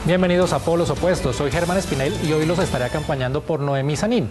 Bienvenidos a Polos Opuestos, soy Germán Espinel y hoy los estaré acompañando por Noemí Sanín.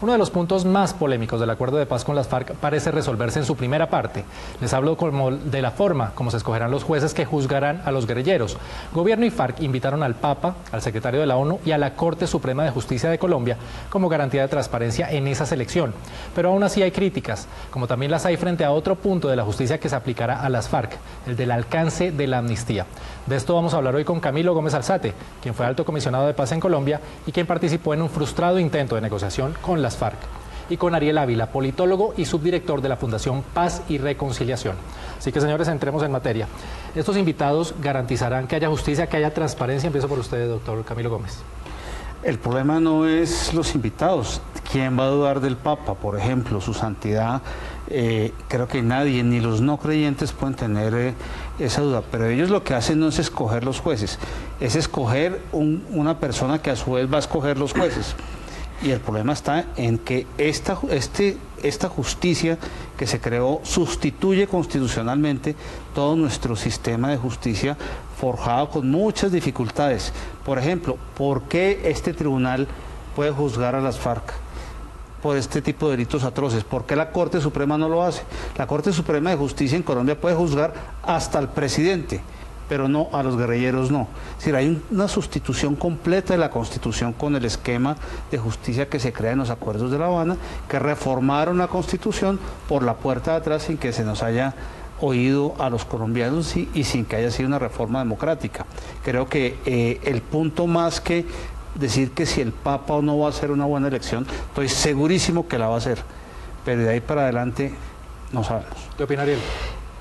Uno de los puntos más polémicos del acuerdo de paz con las FARC parece resolverse en su primera parte. Les hablo de la forma como se escogerán los jueces que juzgarán a los guerrilleros. Gobierno y FARC invitaron al Papa, al secretario de la ONU y a la Corte Suprema de Justicia de Colombia como garantía de transparencia en esa selección. Pero aún así hay críticas, como también las hay frente a otro punto de la justicia que se aplicará a las FARC, el del alcance de la amnistía. De esto vamos a hablar hoy con Camilo Gómez Alzate, quien fue alto comisionado de paz en Colombia y quien participó en un frustrado intento de negociación con las FARC. Y con Ariel Ávila, politólogo y subdirector de la Fundación Paz y Reconciliación. Así que, señores, entremos en materia. Estos invitados garantizarán que haya justicia, que haya transparencia. Empiezo por usted, doctor Camilo Gómez. El problema no es los invitados. ¿Quién va a dudar del Papa, por ejemplo? Su santidad, creo que nadie, ni los no creyentes pueden tener esa duda. Pero ellos lo que hacen no es escoger los jueces, es escoger una persona que a su vez va a escoger los jueces. Y el problema está en que esta justicia que se creó sustituye constitucionalmente todo nuestro sistema de justicia forjado con muchas dificultades. Por ejemplo, ¿por qué este tribunal puede juzgar a las FARC por este tipo de delitos atroces? ¿Por qué la Corte Suprema no lo hace? La Corte Suprema de Justicia en Colombia puede juzgar hasta al presidente, pero no a los guerrilleros, no. Es decir, hay una sustitución completa de la Constitución con el esquema de justicia que se crea en los acuerdos de La Habana, que reformaron la Constitución por la puerta de atrás sin que se nos haya oído a los colombianos y sin que haya sido una reforma democrática. Creo que el punto, más que decir que si el Papa o no va a hacer una buena elección, estoy segurísimo que la va a hacer, pero de ahí para adelante no sabemos. ¿Qué opina Ariel?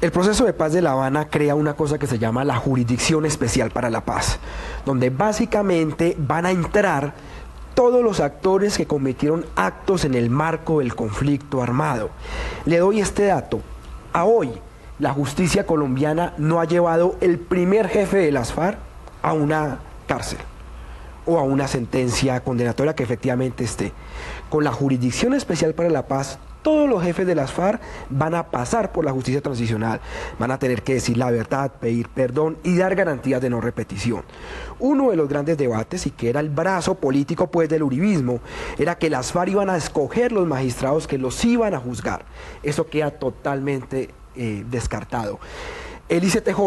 El proceso de paz de La Habana crea una cosa que se llama la Jurisdicción Especial para la Paz, donde básicamente van a entrar todos los actores que cometieron actos en el marco del conflicto armado. Le doy este dato. A hoy, la justicia colombiana no ha llevado el primer jefe de las FARC a una cárcel o a una sentencia condenatoria que efectivamente esté. Con la Jurisdicción Especial para la Paz, todos los jefes de las FARC van a pasar por la justicia transicional, van a tener que decir la verdad, pedir perdón y dar garantías de no repetición. Uno de los grandes debates, y que era el brazo político pues del uribismo, era que las FARC iban a escoger los magistrados que los iban a juzgar. Eso queda totalmente descartado. El ICTJ,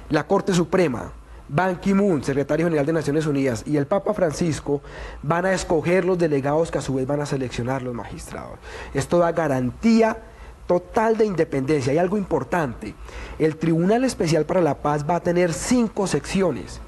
la Corte Suprema, Ban Ki-moon, secretario general de Naciones Unidas, y el Papa Francisco van a escoger los delegados que a su vez van a seleccionar los magistrados. Esto da garantía total de independencia. Hay algo importante: el Tribunal Especial para la Paz va a tener 5 secciones,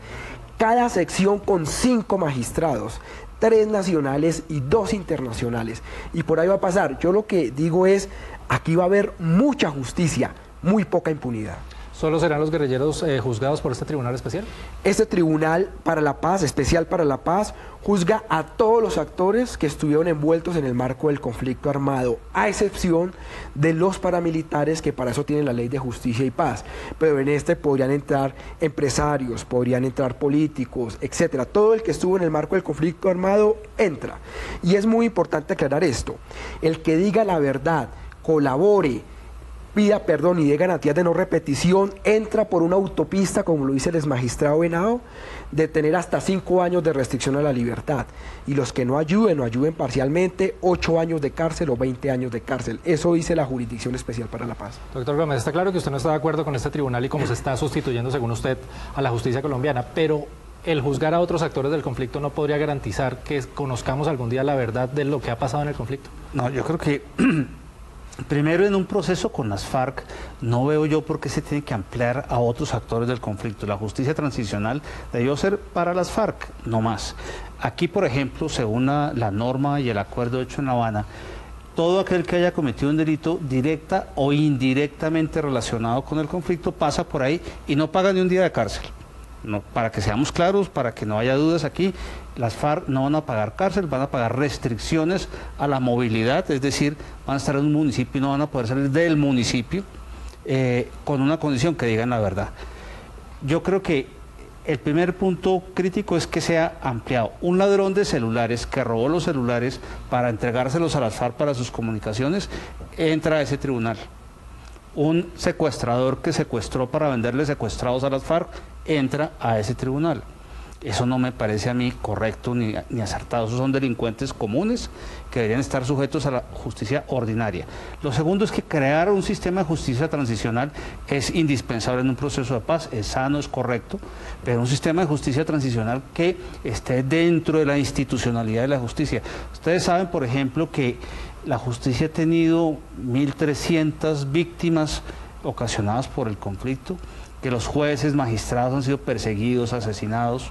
cada sección con 5 magistrados, 3 nacionales y 2 internacionales, y por ahí va a pasar. Yo lo que digo es, aquí va a haber mucha justicia, muy poca impunidad. ¿Solo serán los guerrilleros juzgados por este tribunal especial? Este tribunal para la paz, especial para la paz, juzga a todos los actores que estuvieron envueltos en el marco del conflicto armado, a excepción de los paramilitares, que para eso tienen la Ley de Justicia y Paz. Pero en este podrían entrar empresarios, podrían entrar políticos, etcétera. Todo el que estuvo en el marco del conflicto armado entra. Y es muy importante aclarar esto: el que diga la verdad, colabore, pida perdón y dé garantías de no repetición, entra por una autopista, como lo dice el exmagistrado Henao, de tener hasta 5 años de restricción a la libertad. Y los que no ayuden parcialmente, 8 años de cárcel o 20 años de cárcel. Eso dice la Jurisdicción Especial para la Paz. Doctor Gómez, está claro que usted no está de acuerdo con este tribunal y cómo se está sustituyendo, según usted, a la justicia colombiana, pero el juzgar a otros actores del conflicto no podría garantizar que conozcamos algún día la verdad de lo que ha pasado en el conflicto. No, yo creo que primero, en un proceso con las FARC, no veo yo por qué se tiene que ampliar a otros actores del conflicto. La justicia transicional debió ser para las FARC, no más. Aquí, por ejemplo, según la norma y el acuerdo hecho en La Habana, todo aquel que haya cometido un delito directa o indirectamente relacionado con el conflicto pasa por ahí y no paga ni un día de cárcel. No, para que seamos claros, para que no haya dudas aquí, las FARC no van a pagar cárcel, van a pagar restricciones a la movilidad, es decir, van a estar en un municipio y no van a poder salir del municipio, con una condición: que digan la verdad. Yo creo que el primer punto crítico es que sea ampliado. Un ladrón de celulares que robó los celulares para entregárselos a las FARC para sus comunicaciones, entra a ese tribunal. Un secuestrador que secuestró para venderle secuestrados a las FARC entra a ese tribunal. Eso no me parece a mí correcto ni acertado. Esos son delincuentes comunes que deberían estar sujetos a la justicia ordinaria. Lo segundo es que crear un sistema de justicia transicional es indispensable en un proceso de paz, es sano, es correcto, pero un sistema de justicia transicional que esté dentro de la institucionalidad de la justicia. Ustedes saben, por ejemplo, que la justicia ha tenido 1.300 víctimas ocasionadas por el conflicto, que los jueces, magistrados han sido perseguidos, asesinados.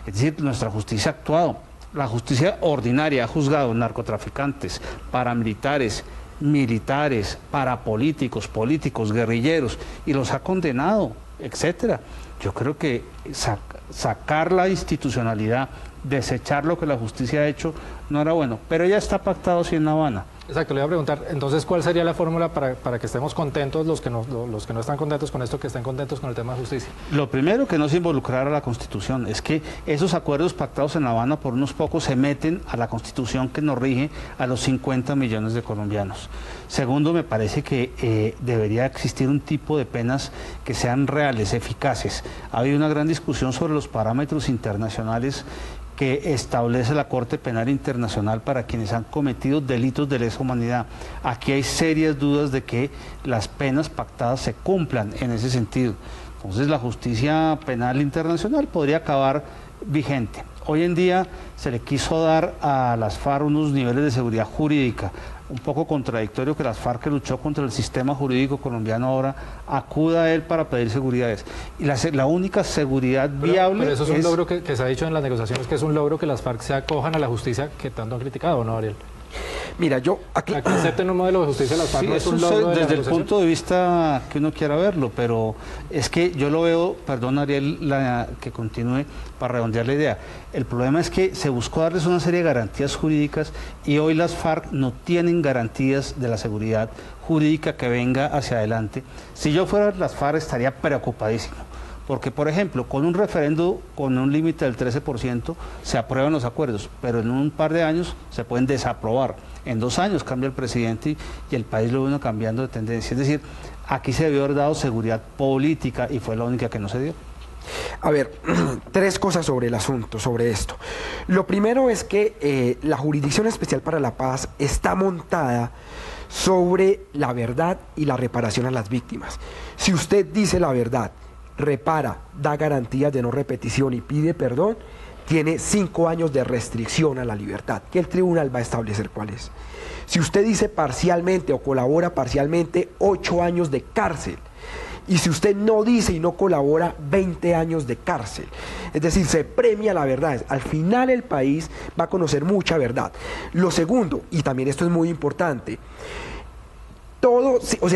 Es decir, nuestra justicia ha actuado. La justicia ordinaria ha juzgado narcotraficantes, paramilitares, militares, parapolíticos, políticos, guerrilleros, y los ha condenado, etcétera. Yo creo que sacar la institucionalidad, desechar lo que la justicia ha hecho, no era bueno. Pero ya está pactado así en La Habana. Exacto, le iba a preguntar, entonces, ¿cuál sería la fórmula para que estemos contentos, los que no están contentos con esto, que estén contentos con el tema de justicia? Lo primero, que no se involucrara a la Constitución. Es que esos acuerdos pactados en La Habana por unos pocos se meten a la Constitución que nos rige a los 50 millones de colombianos. Segundo, me parece que debería existir un tipo de penas que sean reales, eficaces. Ha habido una gran discusión sobre los parámetros internacionales que establece la Corte Penal Internacional para quienes han cometido delitos de lesa humanidad. Aquí hay serias dudas de que las penas pactadas se cumplan en ese sentido. Entonces la justicia penal internacional podría acabar vigente. Hoy en día se le quiso dar a las FARC unos niveles de seguridad jurídica, un poco contradictorio que las FARC, que luchó contra el sistema jurídico colombiano, ahora acuda a él para pedir seguridades. Y la única seguridad viable... Pero eso es un logro que se ha dicho en las negociaciones, que es un logro que las FARC se acojan a la justicia que tanto han criticado, ¿no, Ariel? Mira, yo... Que acepten un modelo de justicia de las FARC, sí, no es un logro desde el punto de vista que uno quiera verlo, pero es que yo lo veo, perdón Ariel, que continúe para redondear la idea. El problema es que se buscó darles una serie de garantías jurídicas y hoy las FARC no tienen garantías de la seguridad jurídica que venga hacia adelante. Si yo fuera las FARC estaría preocupadísimo. Porque, por ejemplo, con un referendo con un límite del 13% se aprueban los acuerdos, pero en un par de años se pueden desaprobar. En 2 años cambia el presidente y el país lo vino cambiando de tendencia. Es decir, aquí se debió haber dado seguridad política y fue la única que no se dio. A ver, 3 cosas sobre el asunto, sobre esto. Lo primero es que la Jurisdicción Especial para la Paz está montada sobre la verdad y la reparación a las víctimas. Si usted dice la verdad, repara, da garantías de no repetición y pide perdón, tiene 5 años de restricción a la libertad, que el tribunal va a establecer cuál es. Si usted dice parcialmente o colabora parcialmente, 8 años de cárcel. Y si usted no dice y no colabora, 20 años de cárcel. Es decir, se premia la verdad. Al final el país va a conocer mucha verdad. Lo segundo, y también esto es muy importante,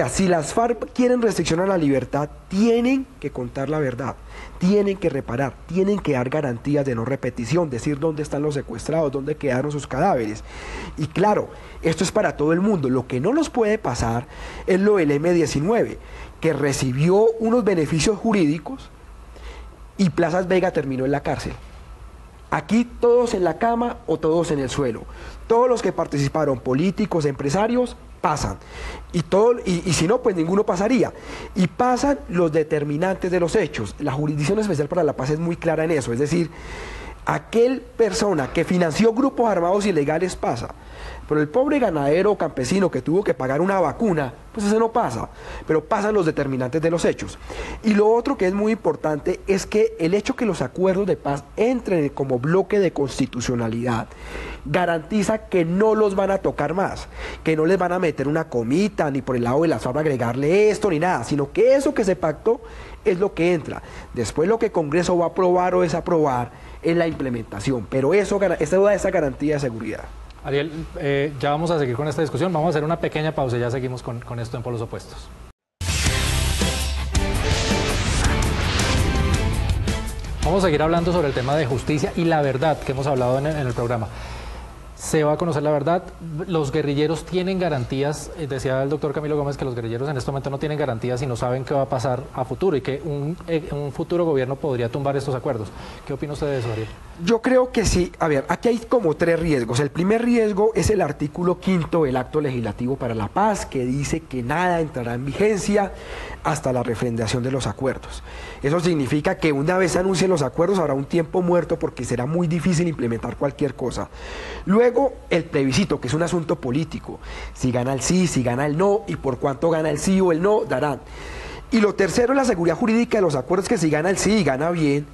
si las FARC quieren restriccionar la libertad, tienen que contar la verdad, tienen que reparar, tienen que dar garantías de no repetición, decir dónde están los secuestrados, dónde quedaron sus cadáveres. Y claro, esto es para todo el mundo. Lo que no nos puede pasar es lo del M-19, que recibió unos beneficios jurídicos y Plazas Vega terminó en la cárcel. Aquí todos en la cama o todos en el suelo. Todos los que participaron, políticos, empresarios, pasan. Y si no, pues ninguno pasaría. Y pasan los determinantes de los hechos. La Jurisdicción Especial para la Paz es muy clara en eso. Es decir, aquel persona que financió grupos armados ilegales pasa. Pero el pobre ganadero o campesino que tuvo que pagar una vacuna, pues ese no pasa, pero pasan los determinantes de los hechos. Y lo otro que es muy importante es que el hecho que los acuerdos de paz entren como bloque de constitucionalidad garantiza que no los van a tocar más, que no les van a meter una comita ni por el lado de la FARC agregarle esto ni nada, sino que eso que se pactó es lo que entra. Después lo que el Congreso va a aprobar o desaprobar es la implementación, pero eso da esa garantía de seguridad. Ariel, ya vamos a seguir con esta discusión, vamos a hacer una pequeña pausa y ya seguimos con esto en Polos Opuestos. Vamos a seguir hablando sobre el tema de justicia y la verdad que hemos hablado en el programa. Se va a conocer la verdad, los guerrilleros tienen garantías, decía el doctor Camilo Gómez que los guerrilleros en este momento no tienen garantías y no saben qué va a pasar a futuro y que un futuro gobierno podría tumbar estos acuerdos. ¿Qué opina usted de eso, Ariel? Yo creo que sí. A ver, aquí hay como 3 riesgos. El primer riesgo es el artículo 5 del Acto Legislativo para la Paz, que dice que nada entrará en vigencia hasta la refrendación de los acuerdos. Eso significa que una vez se anuncien los acuerdos habrá un tiempo muerto porque será muy difícil implementar cualquier cosa. Luego, el plebiscito, que es un asunto político. Si gana el sí, si gana el no, y por cuánto gana el sí o el no, darán. Y lo tercero es la seguridad jurídica de los acuerdos, que si gana el sí y gana bien,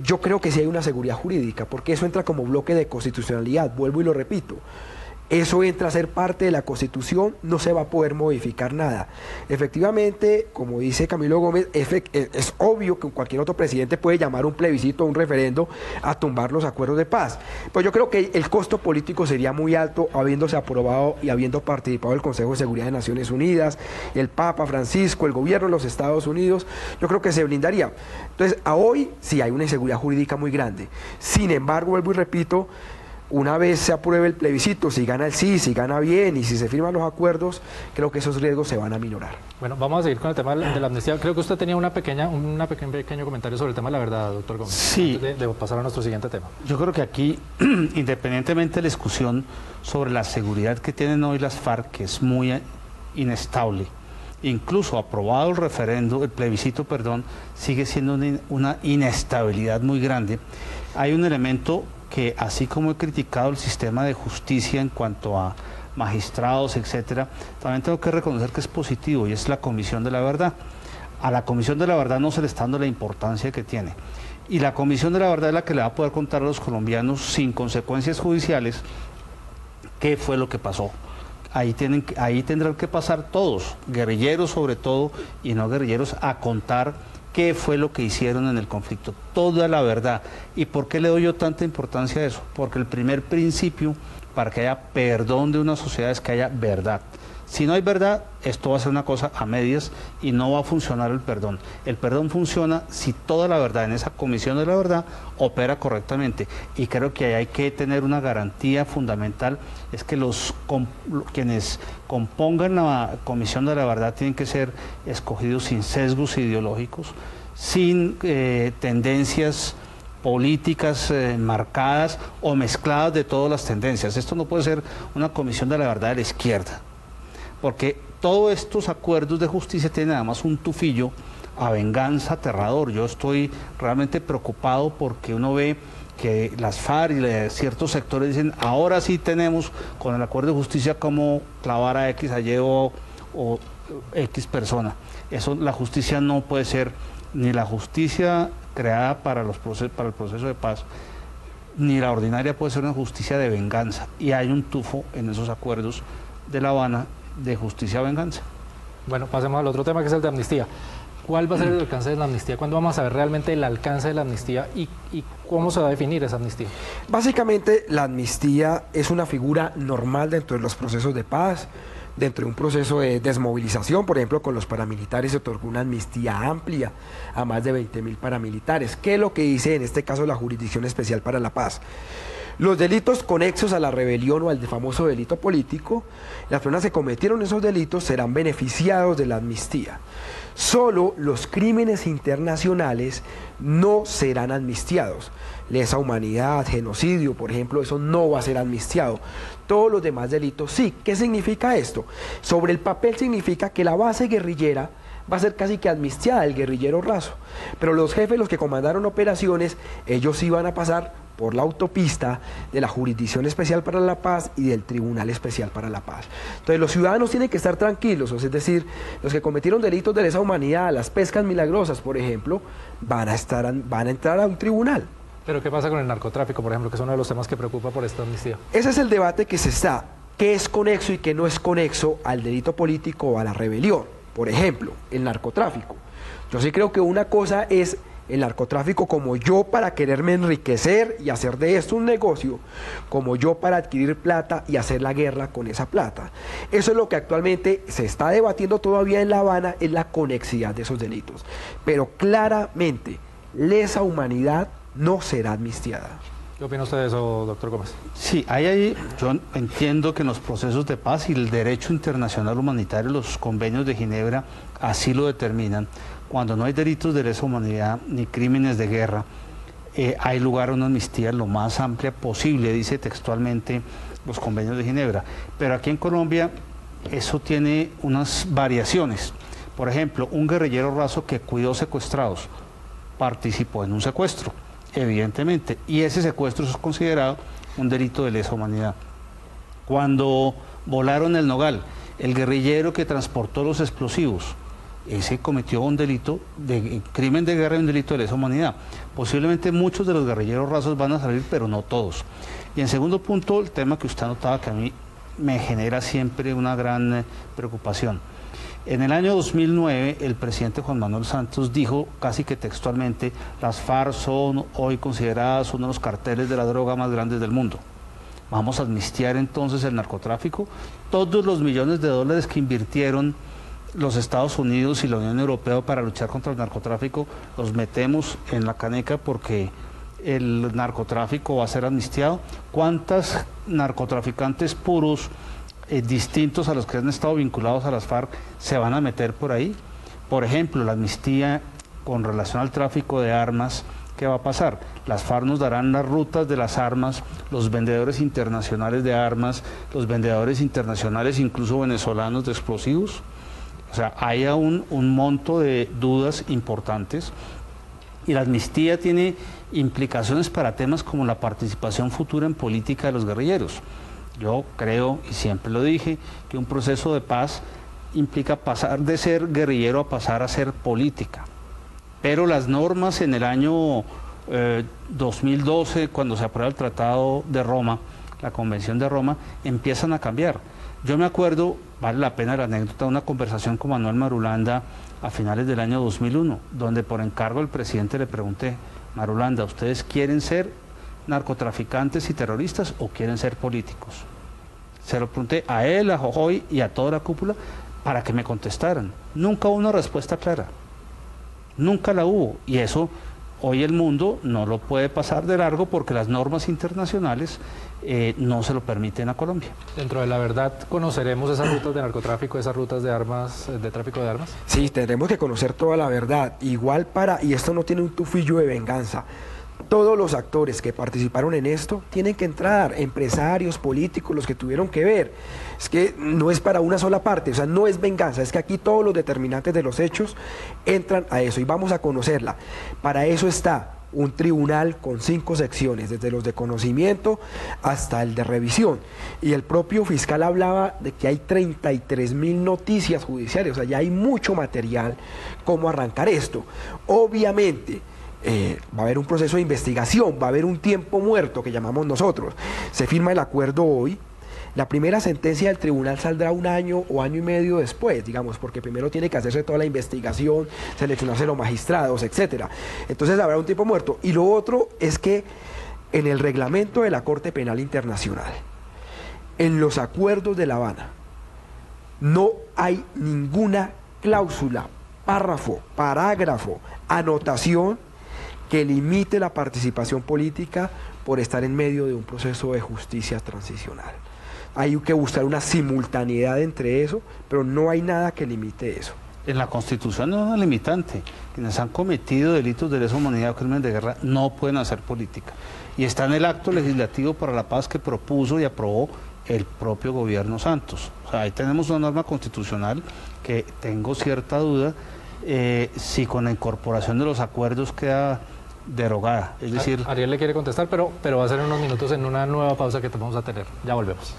yo creo que sí hay una seguridad jurídica, porque eso entra como bloque de constitucionalidad, vuelvo y lo repito. Eso entra a ser parte de la Constitución, no se va a poder modificar nada. Efectivamente, como dice Camilo Gómez, es obvio que cualquier otro presidente puede llamar un plebiscito o un referendo a tumbar los acuerdos de paz. Pues yo creo que el costo político sería muy alto habiéndose aprobado y habiendo participado el Consejo de Seguridad de Naciones Unidas, el Papa Francisco, el gobierno de los Estados Unidos. Yo creo que se blindaría. Entonces, a hoy sí hay una inseguridad jurídica muy grande. Sin embargo, vuelvo y repito, una vez se apruebe el plebiscito, si gana el sí, si gana bien y si se firman los acuerdos, creo que esos riesgos se van a minorar. Bueno, vamos a seguir con el tema de la amnistía. Creo que usted tenía un pequeño comentario sobre el tema de la verdad, doctor Gómez. Sí. Antes de pasar a nuestro siguiente tema. Yo creo que aquí, independientemente de la discusión sobre la seguridad que tienen hoy las FARC, que es muy inestable, incluso aprobado el plebiscito, sigue siendo una inestabilidad muy grande. Hay un elemento que, así como he criticado el sistema de justicia en cuanto a magistrados, etcétera, también tengo que reconocer que es positivo, y es la Comisión de la Verdad. A la Comisión de la Verdad no se le está dando la importancia que tiene. Y la Comisión de la Verdad es la que le va a poder contar a los colombianos sin consecuencias judiciales qué fue lo que pasó. Ahí tendrán que pasar todos, guerrilleros sobre todo y no guerrilleros, a contar qué fue lo que hicieron en el conflicto, toda la verdad. ¿Y por qué le doy yo tanta importancia a eso? Porque el primer principio para que haya perdón de una sociedad es que haya verdad. Si no hay verdad, esto va a ser una cosa a medias y no va a funcionar el perdón. El perdón funciona si toda la verdad en esa Comisión de la Verdad opera correctamente. Y creo que ahí hay que tener una garantía fundamental, es que quienes compongan la Comisión de la Verdad tienen que ser escogidos sin sesgos ideológicos, sin tendencias políticas marcadas o mezcladas de todas las tendencias. Esto no puede ser una Comisión de la Verdad de la izquierda, porque todos estos acuerdos de justicia tienen además un tufillo a venganza aterrador. Yo estoy realmente preocupado porque uno ve que las FARC y ciertos sectores dicen, ahora sí tenemos con el acuerdo de justicia como clavar a X, a Y o X persona. Eso, la justicia no puede ser ni la justicia creada para el proceso de paz, ni la ordinaria puede ser una justicia de venganza. Y hay un tufo en esos acuerdos de La Habana de justicia-venganza. Bueno, pasemos al otro tema, que es el de amnistía. ¿Cuál va a ser el alcance de la amnistía? ¿Cuándo vamos a ver realmente el alcance de la amnistía y cómo se va a definir esa amnistía? Básicamente, la amnistía es una figura normal dentro de los procesos de paz, dentro de un proceso de desmovilización. Por ejemplo, con los paramilitares se otorgó una amnistía amplia a más de 20.000 paramilitares. ¿Qué es lo que dice en este caso la Jurisdicción Especial para la Paz? Los delitos conexos a la rebelión o al famoso delito político, las personas que cometieron esos delitos serán beneficiados de la amnistía. Solo los crímenes internacionales no serán amnistiados. Lesa humanidad, genocidio, por ejemplo, eso no va a ser amnistiado. Todos los demás delitos sí. ¿Qué significa esto? Sobre el papel significa que la base guerrillera va a ser casi que amnistiada, el guerrillero raso. Pero los jefes, los que comandaron operaciones, ellos sí van a pasar por la autopista de la Jurisdicción Especial para la Paz y del Tribunal Especial para la Paz. Entonces los ciudadanos tienen que estar tranquilos, es decir, los que cometieron delitos de lesa humanidad, las pescas milagrosas, por ejemplo, van a entrar a un tribunal. ¿Pero qué pasa con el narcotráfico, por ejemplo, que es uno de los temas que preocupa por esta amnistía? Ese es el debate que se está, qué es conexo y qué no es conexo al delito político o a la rebelión. Por ejemplo, el narcotráfico. Yo sí creo que una cosa es el narcotráfico como yo para quererme enriquecer y hacer de esto un negocio, como yo para adquirir plata y hacer la guerra con esa plata. Eso es lo que actualmente se está debatiendo todavía en La Habana, es la conexidad de esos delitos. Pero claramente, lesa humanidad no será amnistiada. ¿Qué opina usted de eso, doctor Gómez? Sí, yo entiendo que en los procesos de paz y el derecho internacional humanitario, los convenios de Ginebra así lo determinan. Cuando no hay delitos de lesa humanidad ni crímenes de guerra, hay lugar a una amnistía lo más amplia posible, dice textualmente los convenios de Ginebra. Pero aquí en Colombia eso tiene unas variaciones. Por ejemplo, un guerrillero raso que cuidó secuestrados participó en un secuestro, evidentemente, y ese secuestro es considerado un delito de lesa humanidad. Cuando volaron el Nogal, el guerrillero que transportó los explosivos, ese cometió un delito de crimen de guerra y un delito de lesa humanidad. Posiblemente muchos de los guerrilleros rasos van a salir, pero no todos. Y en segundo punto, el tema que usted notaba que a mí me genera siempre una gran preocupación. En el año 2009, el presidente Juan Manuel Santos dijo casi que textualmente: las FARC son hoy consideradas uno de los carteles de la droga más grandes del mundo. Vamos a amnistiar entonces el narcotráfico. Todos los millones de dólares que invirtieron los Estados Unidos y la Unión Europea para luchar contra el narcotráfico, los metemos en la caneca porque el narcotráfico va a ser amnistiado. ¿Cuántos narcotraficantes puros, distintos a los que han estado vinculados a las FARC, se van a meter por ahí? Por ejemplo, la amnistía con relación al tráfico de armas, ¿qué va a pasar? Las FARC nos darán las rutas de las armas, los vendedores internacionales de armas, los vendedores internacionales incluso venezolanos de explosivos. O sea, hay aún un monto de dudas importantes, y la amnistía tiene implicaciones para temas como la participación futura en política de los guerrilleros. Yo creo, y siempre lo dije, que un proceso de paz implica pasar de ser guerrillero a pasar a ser política. Pero las normas en el año 2012, cuando se aprueba el Tratado de Roma, la Convención de Roma, empiezan a cambiar. Yo me acuerdo, vale la pena la anécdota, una conversación con Manuel Marulanda a finales del año 2001, donde por encargo del presidente le pregunté: Marulanda, ¿ustedes quieren ser narcotraficantes y terroristas o quieren ser políticos? Se lo pregunté a él, a Jojoy y a toda la cúpula para que me contestaran. Nunca hubo una respuesta clara, nunca la hubo, y eso hoy el mundo no lo puede pasar de largo porque las normas internacionales no se lo permiten a Colombia. Dentro de la verdad, ¿conoceremos esas rutas de narcotráfico, esas rutas de armas, de tráfico de armas? Sí, tendremos que conocer toda la verdad. Igual y esto no tiene un tufillo de venganza. Todos los actores que participaron en esto tienen que entrar, empresarios, políticos, los que tuvieron que ver. Es que no es para una sola parte, o sea, no es venganza, es que aquí todos los determinantes de los hechos entran a eso y vamos a conocerla. Para eso está un tribunal con 5 secciones, desde los de conocimiento hasta el de revisión. Y el propio fiscal hablaba de que hay 33.000 noticias judiciales, o sea, ya hay mucho material cómo arrancar esto. Obviamente, va a haber un proceso de investigación, va a haber un tiempo muerto que llamamos nosotros. Se firma el acuerdo hoy, la primera sentencia del tribunal saldrá 1 año o año y medio después, digamos, porque primero tiene que hacerse toda la investigación, seleccionarse los magistrados, etcétera. Entonces habrá un tiempo muerto. Y lo otro es que en el reglamento de la Corte Penal Internacional, en los acuerdos de La Habana, no hay ninguna cláusula, párrafo, parágrafo, anotación que limite la participación política por estar en medio de un proceso de justicia transicional. Hay que buscar una simultaneidad entre eso, pero no hay nada que limite eso. En la Constitución no es una limitante. Quienes han cometido delitos de lesa humanidad o crímenes de guerra no pueden hacer política. Y está en el acto legislativo para la paz que propuso y aprobó el propio gobierno Santos. O sea, ahí tenemos una norma constitucional que tengo cierta duda si con la incorporación de los acuerdos queda derogada. Es decir, Ariel le quiere contestar, pero va a ser en unos minutos en una nueva pausa que vamos a tener. Ya volvemos.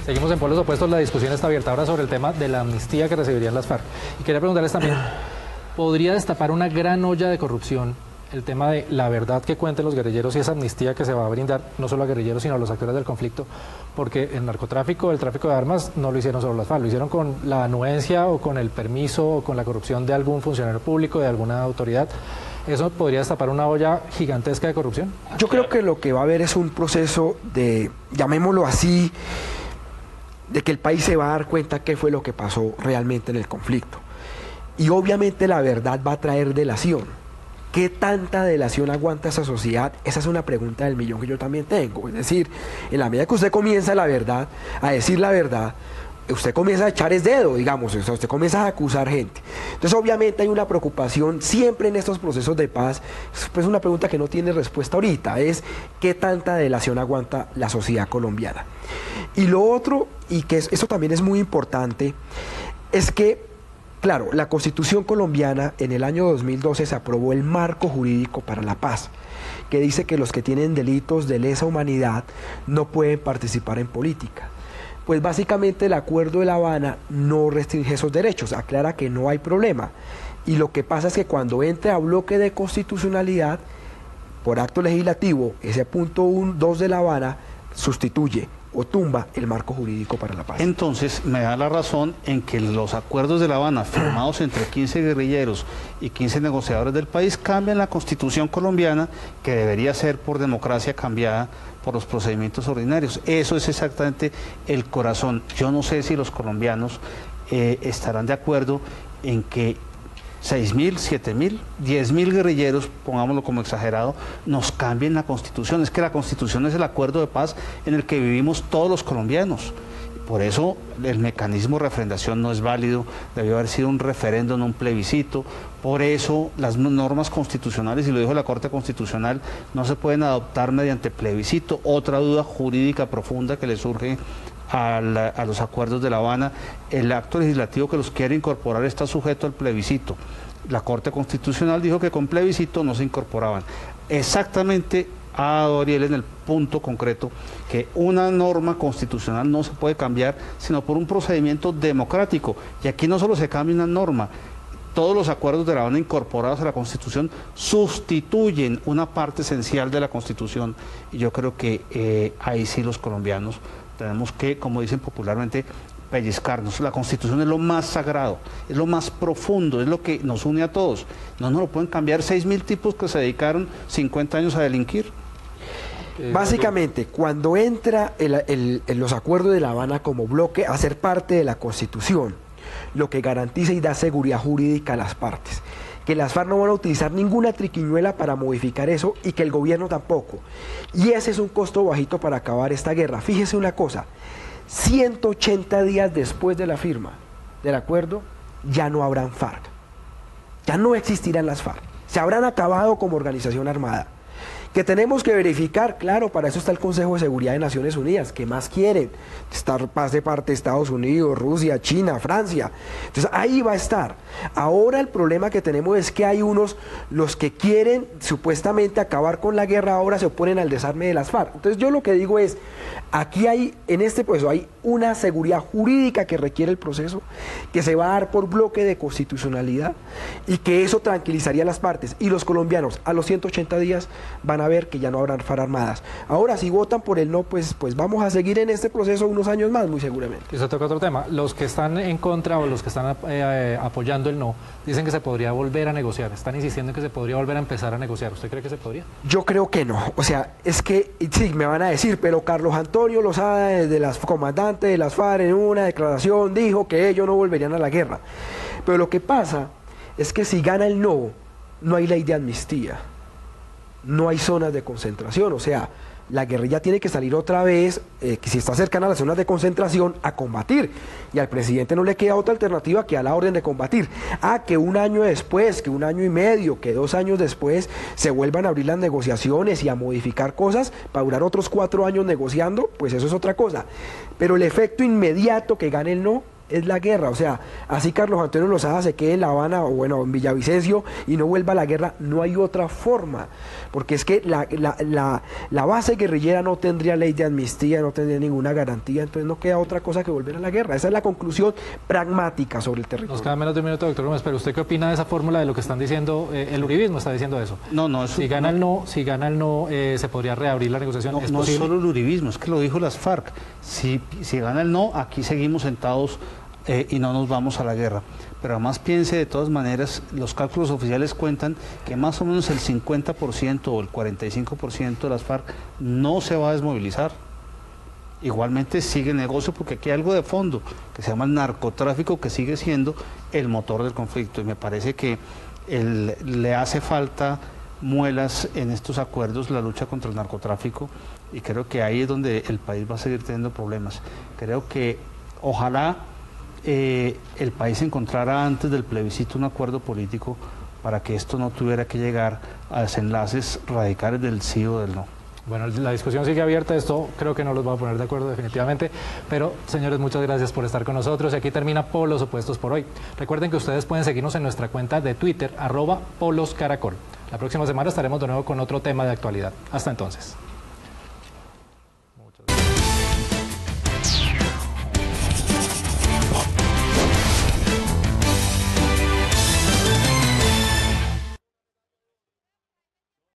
Seguimos en polos opuestos, la discusión está abierta ahora sobre el tema de la amnistía que recibirían las FARC. Y quería preguntarles también, ¿podría destapar una gran olla de corrupción el tema de la verdad que cuenten los guerrilleros y esa amnistía que se va a brindar no solo a guerrilleros sino a los actores del conflicto? Porque el narcotráfico, el tráfico de armas no lo hicieron solo las FARC, lo hicieron con la anuencia o con el permiso o con la corrupción de algún funcionario público, de alguna autoridad. ¿Eso podría destapar una olla gigantesca de corrupción? Yo creo que lo que va a haber es un proceso de, llamémoslo así, de que el país se va a dar cuenta qué fue lo que pasó realmente en el conflicto. Y obviamente la verdad va a traer delación. ¿Qué tanta delación aguanta esa sociedad? Esa es una pregunta del millón que yo también tengo. Es decir, en la medida que usted comienza la verdad, a decir la verdad, usted comienza a echar el dedo, digamos, o sea, usted comienza a acusar gente. Entonces, obviamente hay una preocupación siempre en estos procesos de paz. Pues una pregunta que no tiene respuesta ahorita, es ¿qué tanta delación aguanta la sociedad colombiana? Y lo otro, y que eso también es muy importante, es que, claro, la Constitución colombiana en el año 2012 se aprobó el marco jurídico para la paz, que dice que los que tienen delitos de lesa humanidad no pueden participar en política. Pues básicamente el Acuerdo de La Habana no restringe esos derechos, aclara que no hay problema. Y lo que pasa es que cuando entra a bloque de constitucionalidad, por acto legislativo, ese punto 2 de La Habana sustituye o tumba el marco jurídico para la paz. Entonces, me da la razón en que los acuerdos de La Habana, firmados entre 15 guerrilleros y 15 negociadores del país, cambian la Constitución colombiana, que debería ser por democracia cambiada por los procedimientos ordinarios. Eso es exactamente el corazón. Yo no sé si los colombianos estarán de acuerdo en que 6.000, 7.000, 10.000 guerrilleros, pongámoslo como exagerado, nos cambien la Constitución. Es que la Constitución es el acuerdo de paz en el que vivimos todos los colombianos. Por eso el mecanismo de refrendación no es válido, debió haber sido un referéndum, un plebiscito. Por eso las normas constitucionales, y lo dijo la Corte Constitucional, no se pueden adoptar mediante plebiscito. Otra duda jurídica profunda que le surge a los acuerdos de La Habana: el acto legislativo que los quiere incorporar está sujeto al plebiscito. La Corte Constitucional dijo que con plebiscito no se incorporaban. Exactamente ha dado Ariel en el punto concreto que una norma constitucional no se puede cambiar sino por un procedimiento democrático. Y aquí no solo se cambia una norma, todos los acuerdos de La Habana incorporados a la Constitución sustituyen una parte esencial de la Constitución. Y yo creo que ahí sí los colombianos tenemos que, como dicen popularmente, pellizcarnos. La Constitución es lo más sagrado, es lo más profundo, es lo que nos une a todos. No nos lo pueden cambiar 6.000 tipos que se dedicaron 50 años a delinquir. Básicamente, cuando entra los acuerdos de La Habana como bloque a ser parte de la Constitución, lo que garantiza y da seguridad jurídica a las partes, que las FARC no van a utilizar ninguna triquiñuela para modificar eso y que el gobierno tampoco. Y ese es un costo bajito para acabar esta guerra. Fíjese una cosa, 180 días después de la firma del acuerdo, ya no habrán FARC, ya no existirán las FARC, se habrán acabado como organización armada. Que tenemos que verificar, claro, para eso está el Consejo de Seguridad de Naciones Unidas. ¿Qué más quieren? Estar paz de parte de Estados Unidos, Rusia, China, Francia. Entonces ahí va a estar. Ahora el problema que tenemos es que hay unos, los que quieren supuestamente acabar con la guerra, ahora se oponen al desarme de las FARC. Entonces yo lo que digo es, aquí hay, en este proceso hay una seguridad jurídica que requiere el proceso, que se va a dar por bloque de constitucionalidad y que eso tranquilizaría a las partes. Y los colombianos a los 180 días van a ver que ya no habrán FARC armadas. Ahora, si votan por el no, pues vamos a seguir en este proceso unos años más, muy seguramente. Y eso toca otro tema. Los que están en contra o los que están apoyando el no, dicen que se podría volver a negociar. Están insistiendo en que se podría volver a empezar a negociar. ¿Usted cree que se podría? Yo creo que no. O sea, es que, sí, me van a decir, pero Carlos Antonio Lozada, de las comandantes de las FARC, en una declaración dijo que ellos no volverían a la guerra. Pero lo que pasa es que si gana el no, no hay ley de amnistía. No hay zonas de concentración, o sea, la guerrilla tiene que salir otra vez, que si está cercana a las zonas de concentración, a combatir. Y al presidente no le queda otra alternativa que a la orden de combatir. Que un año después, que un año y medio, que 2 años después, se vuelvan a abrir las negociaciones y a modificar cosas para durar otros 4 años negociando, pues eso es otra cosa. Pero el efecto inmediato que gane el no es la guerra. O sea, así Carlos Antonio Lozada se quede en La Habana o bueno, en Villavicencio y no vuelva a la guerra, no hay otra forma, porque es que la base guerrillera no tendría ley de amnistía, no tendría ninguna garantía, entonces no queda otra cosa que volver a la guerra. Esa es la conclusión pragmática sobre el territorio. Nos queda menos de un minuto, doctor Gómez, pero ¿usted qué opina de esa fórmula, de lo que están diciendo? El uribismo está diciendo eso. No, si gana el no, se podría reabrir la negociación. No, no solo el uribismo, es que lo dijo las FARC. Si gana el no, aquí seguimos sentados y no nos vamos a la guerra. Pero además piense, de todas maneras, los cálculos oficiales cuentan que más o menos el 50% o el 45% de las FARC no se va a desmovilizar. Igualmente sigue el negocio, porque aquí hay algo de fondo que se llama el narcotráfico, que sigue siendo el motor del conflicto, y me parece que le hace falta muelas en estos acuerdos la lucha contra el narcotráfico, y creo que ahí es donde el país va a seguir teniendo problemas. Creo que Ojalá el país encontrara antes del plebiscito un acuerdo político para que esto no tuviera que llegar a desenlaces radicales del sí o del no. Bueno, la discusión sigue abierta, esto creo que no los va a poner de acuerdo definitivamente, pero señores, muchas gracias por estar con nosotros y aquí termina Polos Opuestos por hoy. Recuerden que ustedes pueden seguirnos en nuestra cuenta de Twitter, @poloscaracol. La próxima semana estaremos de nuevo con otro tema de actualidad. Hasta entonces.